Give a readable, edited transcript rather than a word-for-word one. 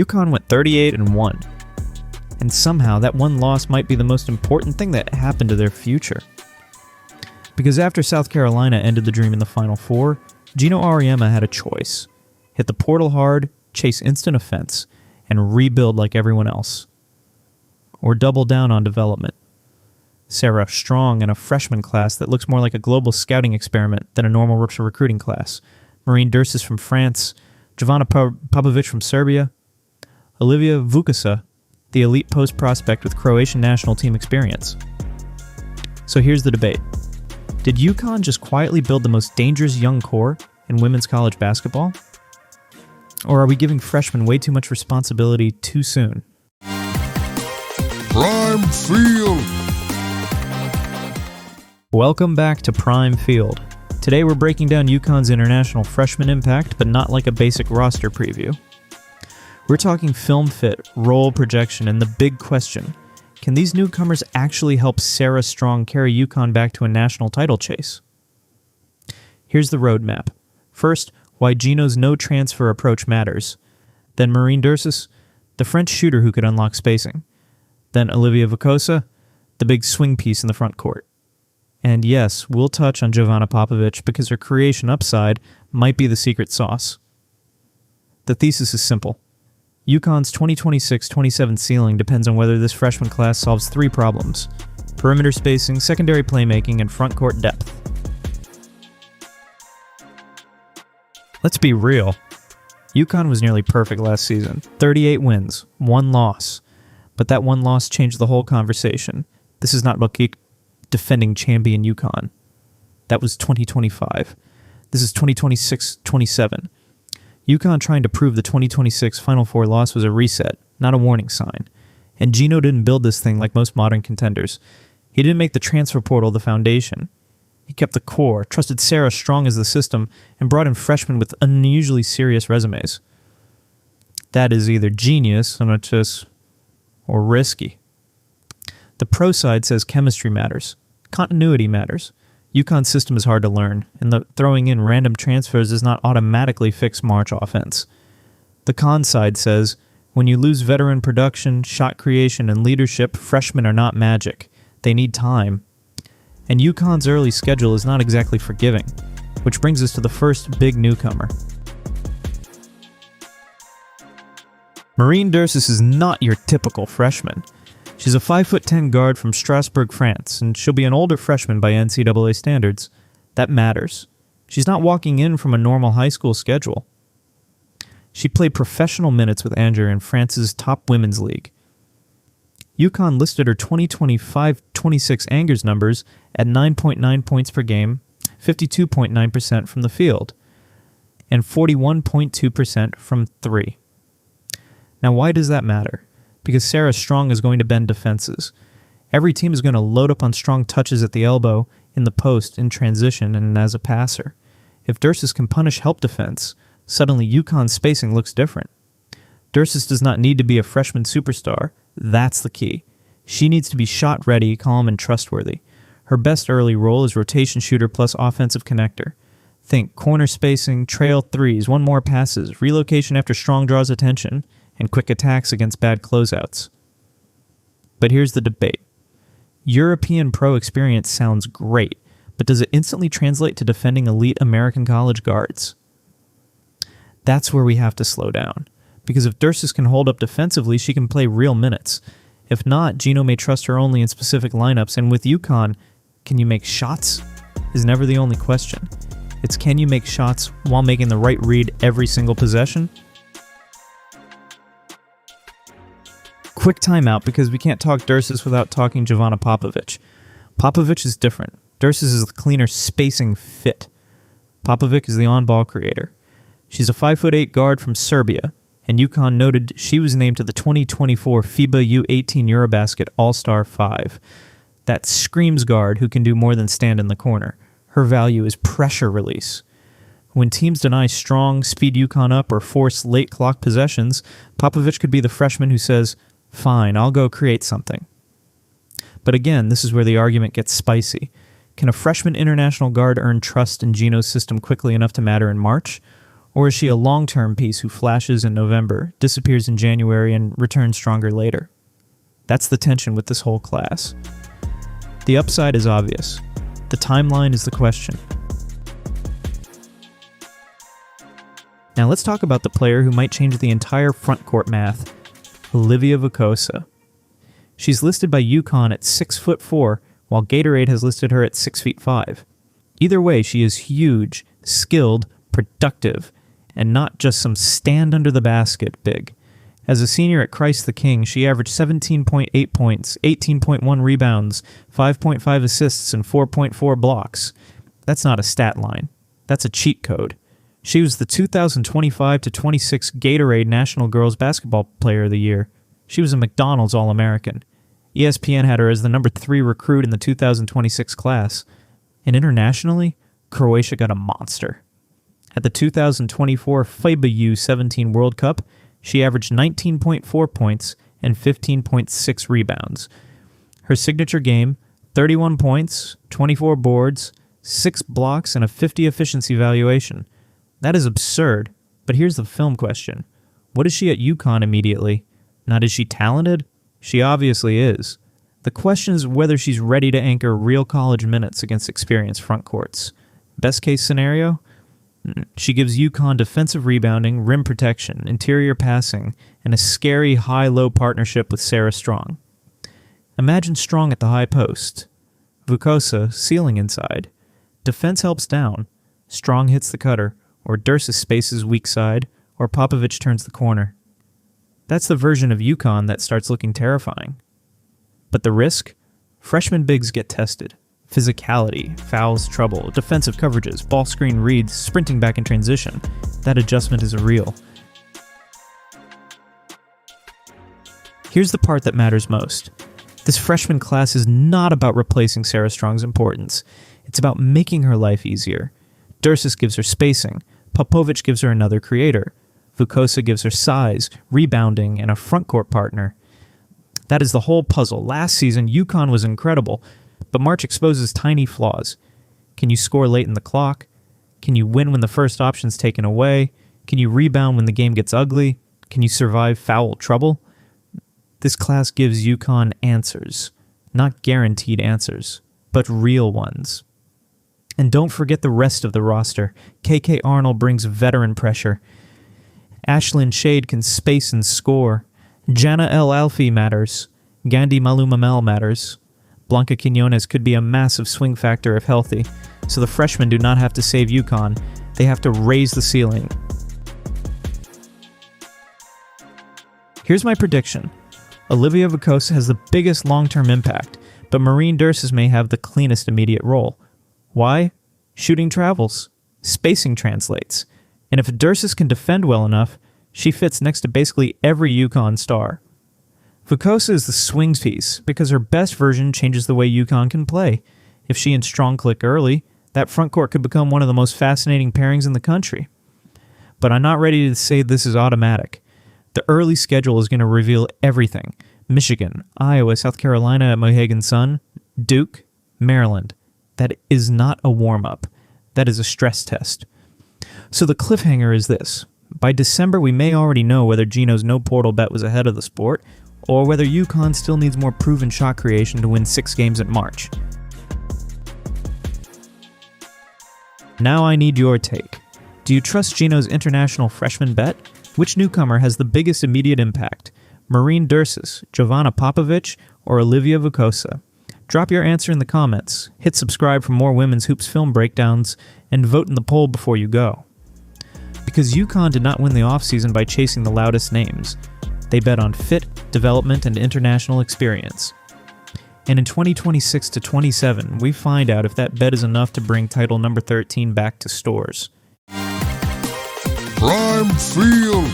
UConn went 38-1. And somehow that one loss might be the most important thing that happened to their future. Because after South Carolina ended the dream in the Final Four, Geno Auriemma had a choice. Hit the portal hard, chase instant offense, and rebuild like everyone else. Or double down on development. Sarah Strong and a freshman class that looks more like a global scouting experiment than a normal rookie recruiting class. Marine Dursus from France, Jovana Popovic from Serbia, Olivia Vukosa, the elite post prospect with Croatian national team experience. So here's the debate. Did UConn just quietly build the most dangerous young core in women's college basketball? Or are we giving freshmen way too much responsibility too soon? Prime Field! Welcome back to Prime Field. Today we're breaking down UConn's international freshman impact, but not like a basic roster preview. We're talking film fit, role projection, and the big question. Can these newcomers actually help Sarah Strong carry UConn back to a national title chase? Here's the roadmap. First, why Geno's no-transfer approach matters. Then Marine Dursus, the French shooter who could unlock spacing. Then Olivia Vukosa, the big swing piece in the front court. And yes, we'll touch on Jovanna Papovic because her creation upside might be the secret sauce. The thesis is simple. UConn's 2026-27 ceiling depends on whether this freshman class solves three problems: perimeter spacing, secondary playmaking, and front court depth. Let's be real. UConn was nearly perfect last season. 38 wins, 1 loss. But that one loss changed the whole conversation. This is not about defending champion UConn. That was 2025. This is 2026-27. UConn trying to prove the 2026 Final Four loss was a reset, not a warning sign. And Geno didn't build this thing like most modern contenders. He didn't make the transfer portal the foundation. He kept the core, trusted Sarah Strong as the system, and brought in freshmen with unusually serious resumes. That is either genius, or risky. The pro side says chemistry matters. Continuity matters. UConn's system is hard to learn, and throwing in random transfers does not automatically fix March offense. The con side says, when you lose veteran production, shot creation, and leadership, freshmen are not magic. They need time. And UConn's early schedule is not exactly forgiving, which brings us to the first big newcomer. Marine Dursus is not your typical freshman. She's a 5'10" guard from Strasbourg, France, and she'll be an older freshman by NCAA standards. That matters. She's not walking in from a normal high school schedule. She played professional minutes with Angers in France's top women's league. UConn listed her 2025-26 Angers numbers at 9.9 points per game, 52.9% from the field, and 41.2% from three. Now, why does that matter? Because Sarah Strong is going to bend defenses. Every team is going to load up on strong touches at the elbow, in the post, in transition, and as a passer. If Dersus can punish help defense, suddenly UConn's spacing looks different. Dersus does not need to be a freshman superstar. That's the key. She needs to be shot ready, calm, and trustworthy. Her best early role is rotation shooter plus offensive connector. Think corner spacing, trail threes, one more passes, relocation after Strong draws attention, and quick attacks against bad closeouts. But here's the debate. European pro experience sounds great, but does it instantly translate to defending elite American college guards? That's where we have to slow down, because if Dersus can hold up defensively, she can play real minutes. If not, Geno may trust her only in specific lineups, and with UConn, can you make shots? Is never the only question. It's can you make shots while making the right read every single possession? Quick timeout because we can't talk Dersus without talking Jovana Popovic. Popovic is different. Dersus is the cleaner spacing fit. Popovic is the on-ball creator. She's a 5'8" guard from Serbia, and UConn noted she was named to the 2024 FIBA U18 Eurobasket All-Star 5. That screams guard who can do more than stand in the corner. Her value is pressure release. When teams deny Strong, speed UConn up, or force late clock possessions, Popovic could be the freshman who says, "Fine, I'll go create something." But again, this is where the argument gets spicy. Can a freshman international guard earn trust in Geno's system quickly enough to matter in March? Or is she a long-term piece who flashes in November, disappears in January, and returns stronger later? That's the tension with this whole class. The upside is obvious. The timeline is the question. Now let's talk about the player who might change the entire frontcourt math, Olivia Vukosa. She's listed by UConn at 6'4", while Gatorade has listed her at 6'5". Either way, she is huge, skilled, productive, and not just some stand-under-the-basket big. As a senior at Christ the King, she averaged 17.8 points, 18.1 rebounds, 5.5 assists, and 4.4 blocks. That's not a stat line. That's a cheat code. She was the 2025-26 Gatorade National Girls Basketball Player of the Year. She was a McDonald's All-American. ESPN had her as the number 3 recruit in the 2026 class. And internationally, Croatia got a monster. At the 2024 FIBA U17 World Cup, she averaged 19.4 points and 15.6 rebounds. Her signature game, 31 points, 24 boards, 6 blocks, and a 50 efficiency valuation. That is absurd, but here's the film question. What is she at UConn immediately? Not is she talented? She obviously is. The question is whether she's ready to anchor real college minutes against experienced front courts. Best case scenario? She gives UConn defensive rebounding, rim protection, interior passing, and a scary high-low partnership with Sarah Strong. Imagine Strong at the high post. Vukosa ceiling inside. Defense helps down. Strong hits the cutter, or Dersus spaces weak side, or Popovic turns the corner. That's the version of UConn that starts looking terrifying. But the risk? Freshman bigs get tested. Physicality, fouls, trouble, defensive coverages, ball screen reads, sprinting back in transition. That adjustment is real. Here's the part that matters most. This freshman class is not about replacing Sarah Strong's importance. It's about making her life easier. Dersus gives her spacing. Popovic gives her another creator. Vukosa gives her size, rebounding, and a frontcourt partner. That is the whole puzzle. Last season, UConn was incredible, but March exposes tiny flaws. Can you score late in the clock? Can you win when the first option's taken away? Can you rebound when the game gets ugly? Can you survive foul trouble? This class gives UConn answers. Not guaranteed answers, but real ones. And don't forget the rest of the roster. KK Arnold brings veteran pressure. Ashlyn Shade can space and score. Jana El Alfi matters. Gandhi Malumamel matters. Blanca Quinones could be a massive swing factor if healthy, so the freshmen do not have to save UConn. They have to raise the ceiling. Here's my prediction. Olivia Vukosa has the biggest long-term impact, but Marine Dursus may have the cleanest immediate role. Why? Shooting travels. Spacing translates. And if Dersus can defend well enough, she fits next to basically every UConn star. Vukosa is the swings piece because her best version changes the way UConn can play. If she and Strong click early, that frontcourt could become one of the most fascinating pairings in the country. But I'm not ready to say this is automatic. The early schedule is going to reveal everything. Michigan, Iowa, South Carolina at Mohegan Sun, Duke, Maryland. That is not a warm-up. That is a stress test. So the cliffhanger is this. By December, we may already know whether Geno's no-portal bet was ahead of the sport, or whether UConn still needs more proven shot creation to win 6 games in March. Now I need your take. Do you trust Geno's international freshman bet? Which newcomer has the biggest immediate impact? Marine Dursus, Jovana Popovic, or Olivia Vukosa? Drop your answer in the comments, hit subscribe for more women's hoops film breakdowns, and vote in the poll before you go. Because UConn did not win the offseason by chasing the loudest names. They bet on fit, development, and international experience. And in 2026-27, we find out if that bet is enough to bring title number 13 back to stores. Prime Field